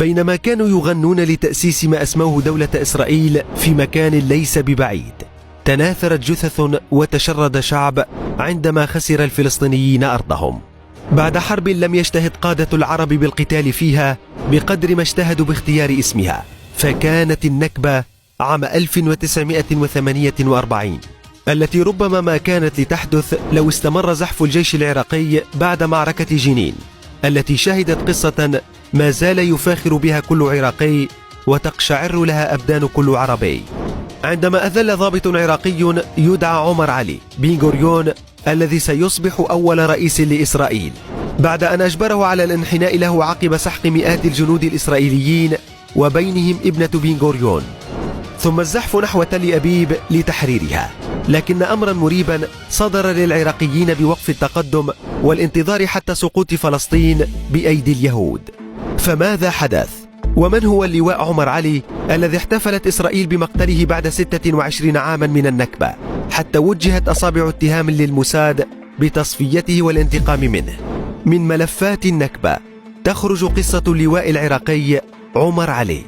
بينما كانوا يغنون لتأسيس ما أسموه دولة إسرائيل في مكان ليس ببعيد، تناثرت جثث وتشرد شعب عندما خسر الفلسطينيين أرضهم بعد حرب لم يجتهد قادة العرب بالقتال فيها بقدر ما اجتهدوا باختيار اسمها، فكانت النكبة عام 1948 التي ربما ما كانت لتحدث لو استمر زحف الجيش العراقي بعد معركة جنين التي شهدت قصة ما زال يفاخر بها كل عراقي وتقشعر لها أبدان كل عربي، عندما أذل ضابط عراقي يدعى عمر علي بن غوريون الذي سيصبح أول رئيس لإسرائيل بعد أن أجبره على الانحناء له عقب سحق مئات الجنود الإسرائيليين وبينهم ابنة بن غوريون، ثم الزحف نحو تل أبيب لتحريرها. لكن أمرا مريبا صدر للعراقيين بوقف التقدم والانتظار حتى سقوط فلسطين بأيدي اليهود. فماذا حدث؟ ومن هو اللواء عمر علي الذي احتفلت إسرائيل بمقتله بعد 26 عاما من النكبة حتى وجهت أصابع اتهام للموساد بتصفيته والانتقام منه؟ من ملفات النكبة تخرج قصة اللواء العراقي عمر علي.